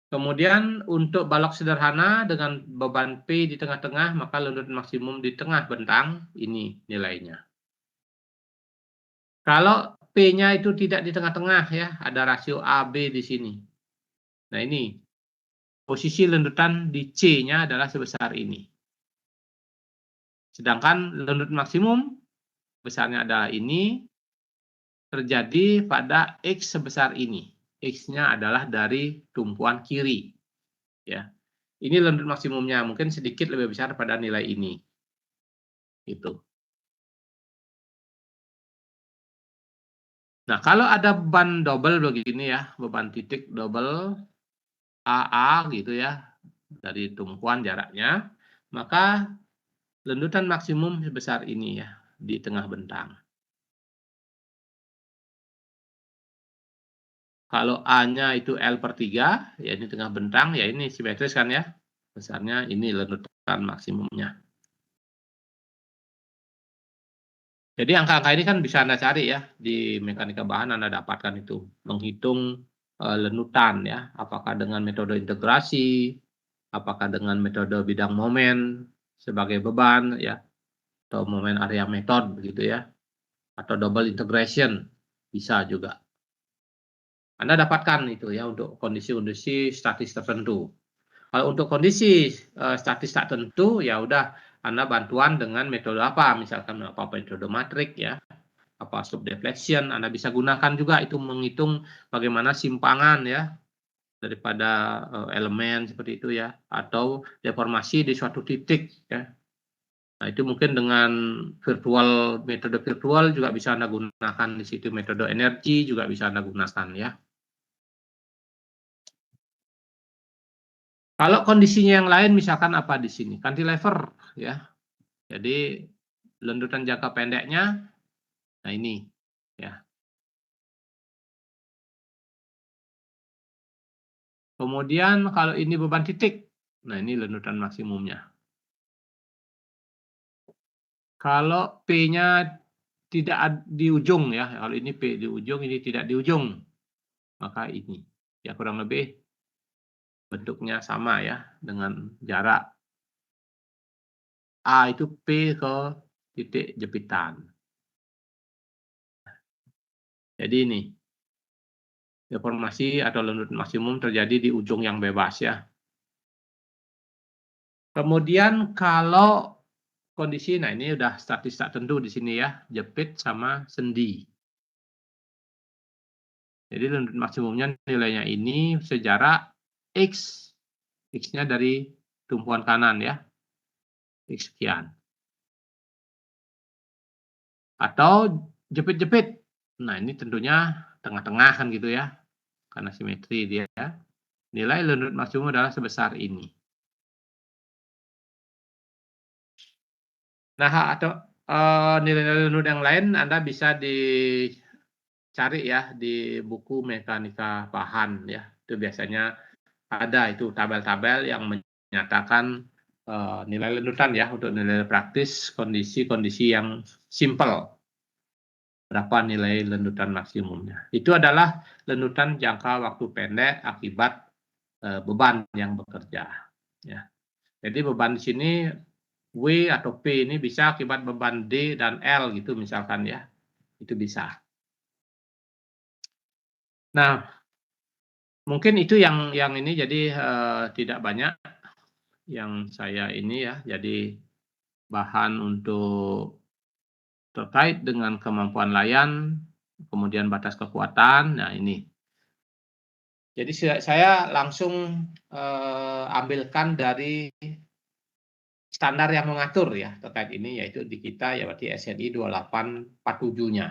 Kemudian untuk balok sederhana dengan beban P di tengah-tengah, maka lenutan maksimum di tengah bentang, ini nilainya. Kalau P-nya itu tidak di tengah-tengah ya, ada rasio AB di sini. Nah ini, posisi lenutan di C-nya adalah sebesar ini. Sedangkan lenutan maksimum, besarnya adalah ini, terjadi pada X sebesar ini. X-nya adalah dari tumpuan kiri. Ya. Ini lenutan maksimumnya, mungkin sedikit lebih besar pada nilai ini. Itu. Nah, kalau ada beban double begini ya, beban titik double AA gitu ya, dari tumpuan jaraknya, maka lenutan maksimum sebesar ini ya, di tengah bentang. Kalau A-nya itu L/3, ya ini tengah bentang, ya ini simetris kan ya, besarnya ini lenutan maksimumnya. Jadi angka-angka ini kan bisa Anda cari ya, di mekanika bahan Anda dapatkan itu, menghitung lenutan ya, apakah dengan metode integrasi, apakah dengan metode bidang momen sebagai beban ya, atau momen area method begitu ya, atau double integration bisa juga. Anda dapatkan itu ya untuk kondisi-kondisi statis tertentu. Kalau untuk kondisi statis tak tentu ya udah Anda bantuan dengan metode apa, misalkan apa metode matrik ya, apa subdeflection, Anda bisa gunakan juga itu menghitung bagaimana simpangan ya daripada elemen seperti itu ya, atau deformasi di suatu titik ya. Nah, itu mungkin dengan metode virtual juga bisa Anda gunakan di situ, metode energi juga bisa Anda gunakan ya. Kalau kondisinya yang lain misalkan apa di sini? Cantilever ya. Jadi lenutan jangka pendeknya nah ini ya. Kemudian kalau ini beban titik, nah ini lenutan maksimumnya. Kalau P-nya tidak di ujung ya, kalau ini P di ujung, ini tidak di ujung, maka ini. Ya kurang lebih bentuknya sama ya, dengan jarak A itu P ke titik jepitan. Jadi ini, deformasi atau lenutan maksimum terjadi di ujung yang bebas ya. Kemudian kalau kondisi, nah ini udah statis tak tentu di sini ya, jepit sama sendi. Jadi lenutan maksimumnya nilainya ini sejarak X. X-nya dari tumpuan kanan ya, X sekian. Atau jepit-jepit. Nah ini tentunya tengah-tengah kan gitu ya, karena simetri dia ya. Nilai lenutan maksimum adalah sebesar ini. Nah atau nilai-nilai lenutan yang lain Anda bisa dicari ya di buku mekanika bahan ya. Itu biasanya ada itu tabel-tabel yang menyatakan nilai lenutan ya untuk nilai praktis kondisi-kondisi yang simple. Berapa nilai lenutan maksimumnya. Itu adalah lenutan jangka waktu pendek akibat beban yang bekerja. Ya. Jadi beban di sini W atau P ini bisa akibat beban D dan L gitu misalkan ya. Itu bisa. Nah, mungkin itu yang ini jadi tidak banyak yang saya ini ya. Jadi bahan untuk terkait dengan kemampuan layan, kemudian batas kekuatan. Nah, ini. Jadi saya langsung ambilkan dari standar yang mengatur ya terkait ini, yaitu di kita ya berarti SNI 2847-nya.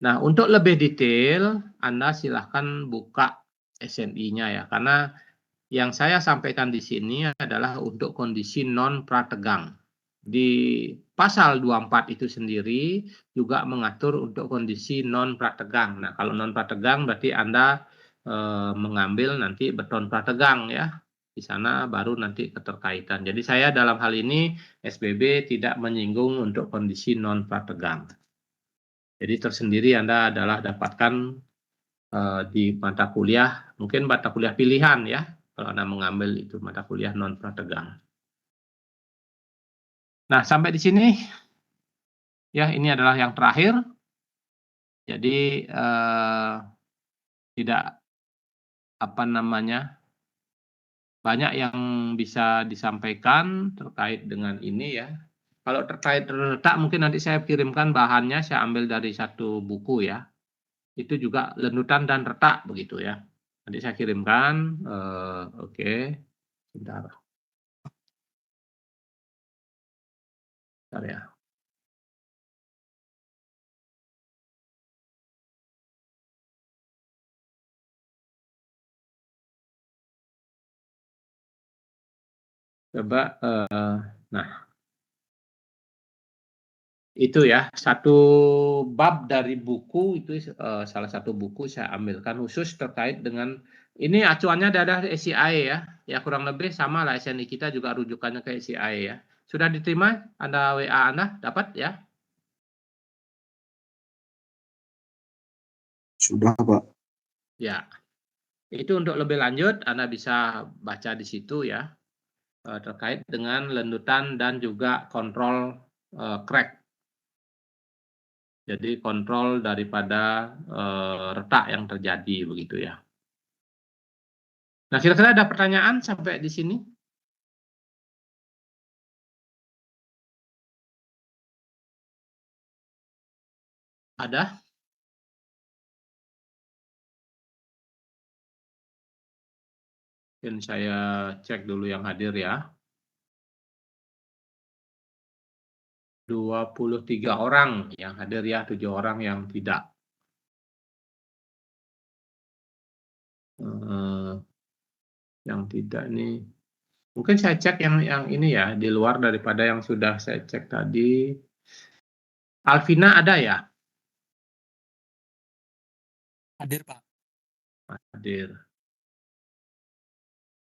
Nah, untuk lebih detail Anda silahkan buka SNI-nya ya, karena yang saya sampaikan di sini adalah untuk kondisi non prategang. Di pasal 24 itu sendiri juga mengatur untuk kondisi non prategang. Nah, kalau non prategang berarti Anda mengambil nanti beton prategang ya. Di sana baru nanti keterkaitan. Jadi saya dalam hal ini SBB tidak menyinggung untuk kondisi non prategang. Jadi tersendiri Anda adalah dapatkan di mata kuliah, mungkin mata kuliah pilihan ya, kalau Anda mengambil itu mata kuliah non prategang. Nah, sampai di sini ya, ini adalah yang terakhir. Jadi tidak apa namanya, banyak yang bisa disampaikan terkait dengan ini ya. Kalau terkait retak mungkin nanti saya kirimkan bahannya, saya ambil dari satu buku ya. Itu juga lenutan dan retak begitu ya. Nanti saya kirimkan. Oke, sebentar. Bentar ya. Coba, nah itu ya satu bab dari buku itu salah satu buku saya ambilkan khusus terkait dengan ini acuannya ada SCI ya kurang lebih sama lah SNI kita juga rujukannya ke SCI ya. Sudah diterima Anda WA Anda dapat ya? Sudah, Pak. Ya. Itu untuk lebih lanjut Anda bisa baca di situ ya terkait dengan lenutan dan juga kontrol crack. Jadi kontrol daripada retak yang terjadi begitu ya. Nah, kira-kira ada pertanyaan sampai di sini? Ada? Mungkin saya cek dulu yang hadir ya. 23 orang yang hadir ya, 7 orang yang tidak. Yang tidak nih. Mungkin saya cek yang ini ya, di luar daripada yang sudah saya cek tadi. Alvina ada ya? Hadir, Pak. Hadir.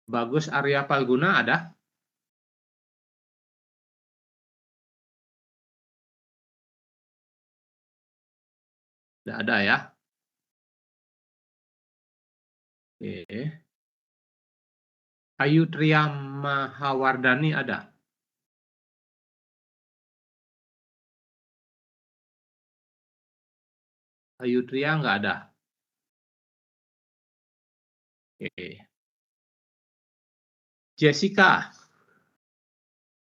Bagus Arya Palguna ada? Tidak ada ya? Oke. Ayu Triya Mahawardani ada? Ayu Triya nggak ada? Oke. Jessica.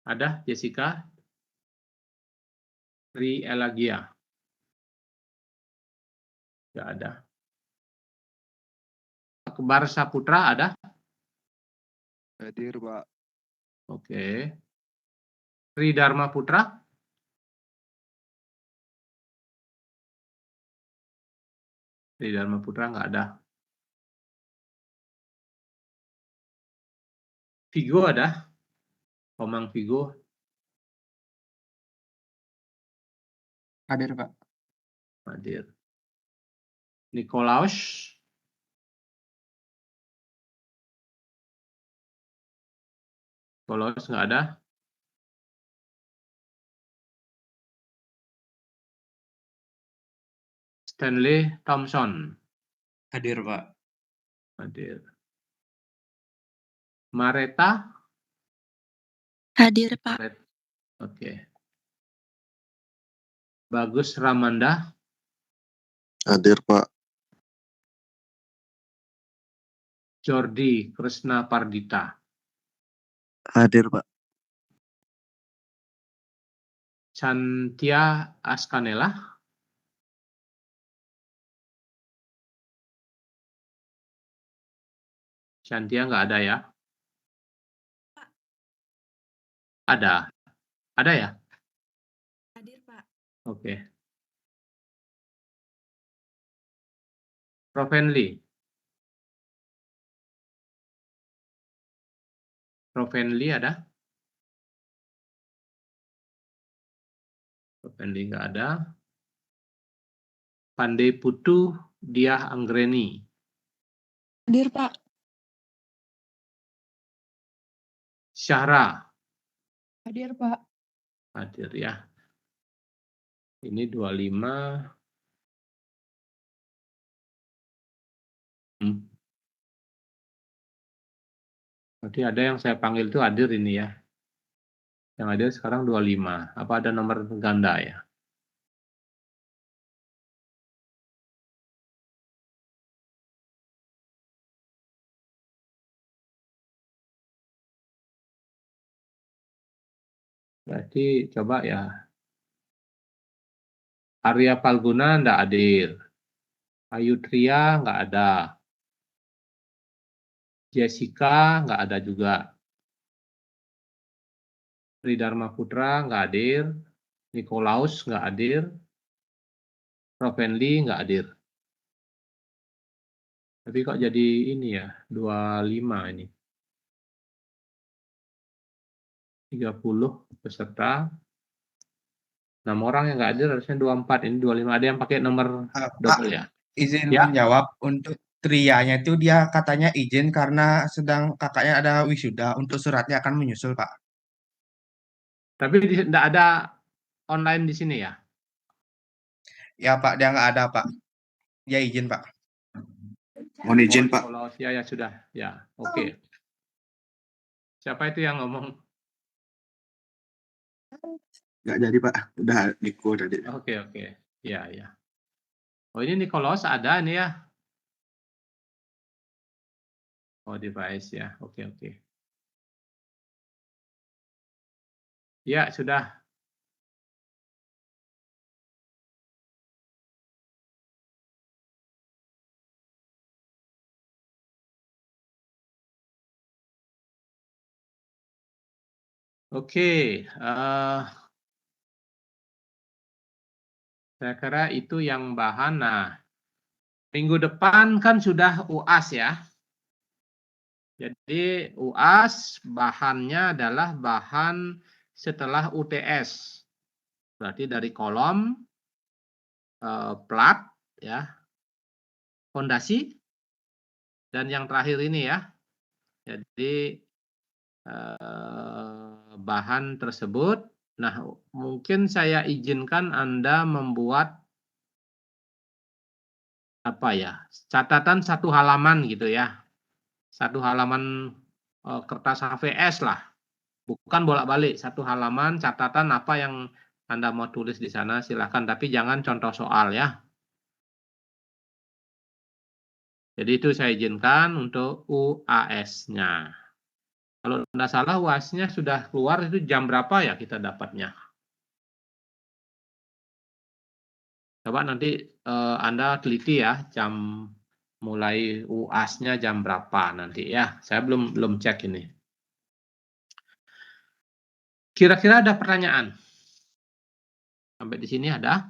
Ada Jessica? Tri Elagia. Nggak ada. Akbar Saputra ada? Hadir, Pak. Oke. Tri Dharma Putra? Tri Dharma Putra nggak ada. Vigo ada? Komang Vigo? Hadir, Pak. Hadir. Nikolaus? Nikolaus nggak ada. Stanley Thompson? Hadir, Pak. Hadir. Mareta? Hadir, Pak. Oke. Bagus Ramanda? Hadir, Pak. Jordi Krisna Pardita? Hadir, Pak. Chantia Askanela? Chantia nggak ada ya? Ada. Ada ya? Hadir, Pak. Oke. Provenli? Provenli ada? Provenli nggak ada. Pandey Putu Diah Anggreni? Hadir, Pak. Syahra? Hadir, Pak. Hadir ya. Ini 25. Berarti ada yang saya panggil itu hadir ini ya. Yang hadir sekarang 25. Apa ada nomor ganda ya? Berarti coba ya. Arya Palguna nggak hadir. Ayu Triya nggak ada. Jessica nggak ada juga. Tri Dharma Putra nggak hadir. Nikolaus nggak hadir. Provenli nggak hadir. Tapi kok jadi ini ya, 25 ini. 30 peserta. 6 orang yang nggak hadir harusnya 24. Ini 25. Ada yang pakai nomor double ya? Izin Ya. menjawab untuk Trianya itu dia katanya izin karena sedang kakaknya ada wisuda, untuk suratnya akan menyusul, Pak. Tapi tidak ada online di sini ya? Ya, Pak, dia nggak ada, Pak. Dia izin, Pak. Mohon izin, Pak. Kalau ya sudah. Ya, oke. Siapa itu yang ngomong? Nggak jadi, Pak. Udah Niko tadi. Oke. Ya. Oh, ini Nikolaus ada nih ya. Oh, device ya. Oke. Ya, sudah. Oke. Saya kira itu yang bahan. Nah, minggu depan kan sudah UAS ya. Jadi UAS bahannya adalah bahan setelah UTS. Berarti dari kolom, plat, ya, fondasi, Dan yang terakhir ini ya, jadi bahan tersebut, nah mungkin saya izinkan Anda membuat apa ya, catatan 1 halaman gitu ya. 1 halaman, kertas HVS lah, bukan bolak-balik, 1 halaman catatan apa yang Anda mau tulis di sana silakan, tapi jangan contoh soal ya. Jadi itu saya izinkan untuk UAS-nya. Kalau tidak salah UAS-nya sudah keluar itu jam berapa ya kita dapatnya? Coba nanti Anda teliti ya jam mulai UAS-nya jam berapa nanti ya. Saya belum cek ini. Kira-kira ada pertanyaan? Sampai di sini ada?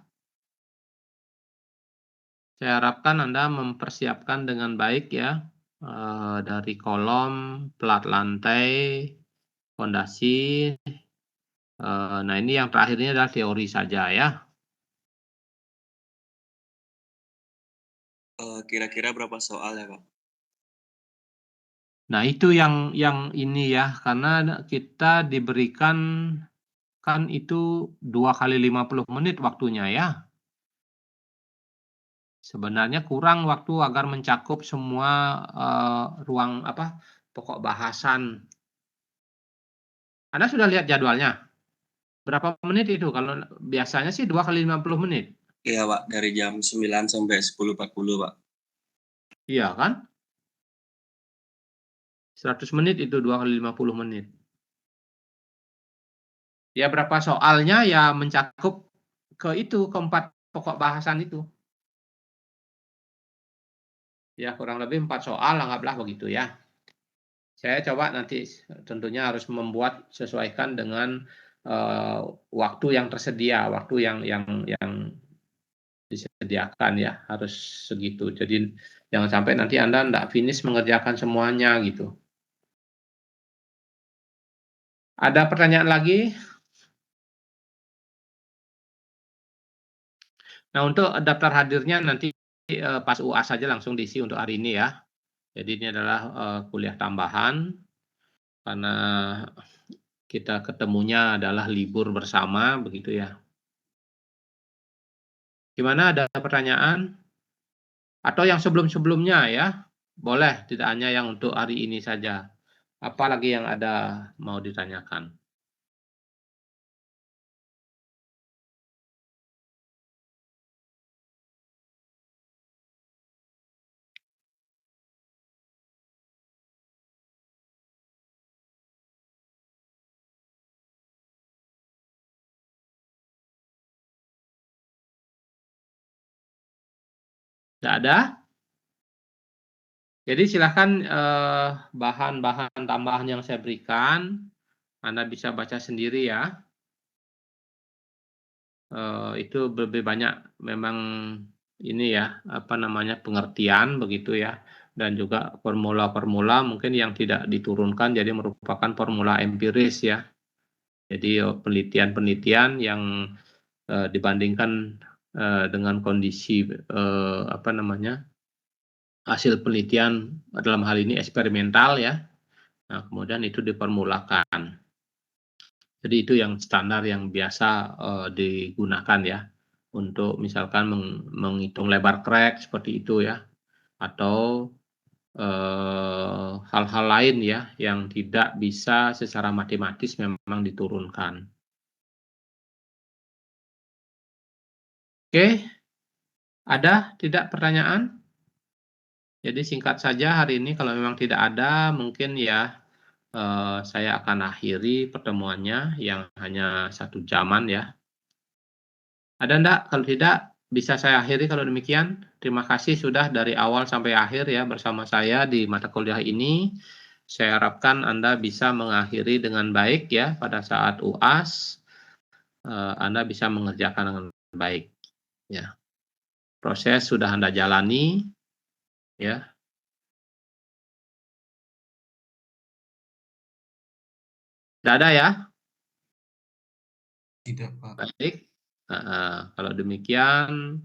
Saya harapkan Anda mempersiapkan dengan baik ya, dari kolom, plat lantai, fondasi. Nah ini yang terakhir ini adalah teori saja ya. Kira-kira berapa soal ya, Pak? Nah itu yang ini ya, karena kita diberikan kan itu 2 kali 50 menit waktunya ya. Sebenarnya kurang waktu agar mencakup semua, ruang apa, pokok bahasan. Anda sudah lihat jadwalnya? Berapa menit itu? Kalau biasanya sih 2 kali 50 menit. Iya, Pak, dari jam 9 sampai 10.40, Pak. Iya kan? 100 menit itu 2 kali 50 menit. Ya berapa soalnya ya mencakup ke 4 pokok bahasan itu. Ya kurang lebih 4 soal anggaplah begitu ya. Saya coba nanti tentunya harus membuat sesuaikan dengan, waktu yang tersedia, waktu yang disediakan ya, harus segitu. Jadi jangan sampai nanti Anda enggak finish mengerjakan semuanya gitu. Ada pertanyaan lagi? Nah untuk daftar hadirnya nanti, pas UAS saja langsung diisi untuk hari ini ya. Jadi ini adalah, kuliah tambahan, karena kita ketemunya adalah libur bersama begitu ya. Gimana, ada pertanyaan? Atau yang sebelum-sebelumnya ya, boleh, tidak hanya yang untuk hari ini saja. Apalagi yang ada mau ditanyakan? Tidak ada? Jadi silahkan bahan-bahan tambahan yang saya berikan, Anda bisa baca sendiri ya. Itu lebih banyak memang ini ya, apa namanya, pengertian begitu ya, dan juga formula-formula mungkin yang tidak diturunkan, jadi merupakan formula empiris ya. Jadi penelitian-penelitian yang dibandingkan dengan kondisi apa namanya, hasil penelitian dalam hal ini eksperimental ya. Nah, kemudian itu diformulakan. Jadi itu yang standar yang biasa digunakan ya untuk misalkan menghitung lebar krek seperti itu ya, atau hal-hal lain ya yang tidak bisa secara matematis memang diturunkan. Oke, ada tidak pertanyaan? Jadi singkat saja hari ini kalau memang tidak ada mungkin ya saya akan akhiri pertemuannya yang hanya 1 jaman ya. Ada enggak? Kalau tidak bisa saya akhiri kalau demikian. Terima kasih sudah dari awal sampai akhir ya bersama saya di mata kuliah ini. Saya harapkan Anda bisa mengakhiri dengan baik ya pada saat UAS, Anda bisa mengerjakan dengan baik ya. Proses sudah Anda jalani ya. Tidak ada ya? Tidak, Pak. Baik. Kalau demikian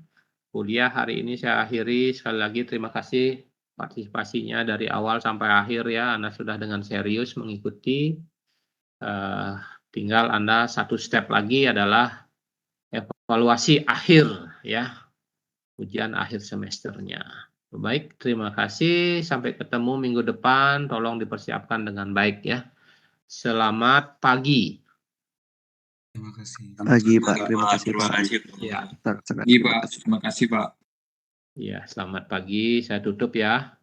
kuliah hari ini saya akhiri. Sekali lagi terima kasih partisipasinya dari awal sampai akhir ya. Anda sudah dengan serius mengikuti. Tinggal Anda satu step lagi adalah evaluasi akhir ya. Ujian akhir semesternya. Baik, terima kasih. Sampai ketemu minggu depan. Tolong dipersiapkan dengan baik ya. Selamat pagi. Terima kasih. Pagi, Pak. Terima Terima kasih, terima Pak. kasih. Ya, Sangat Iya, terima Pak. kasih. Terima kasih, Pak. ya, selamat pagi. Saya tutup ya.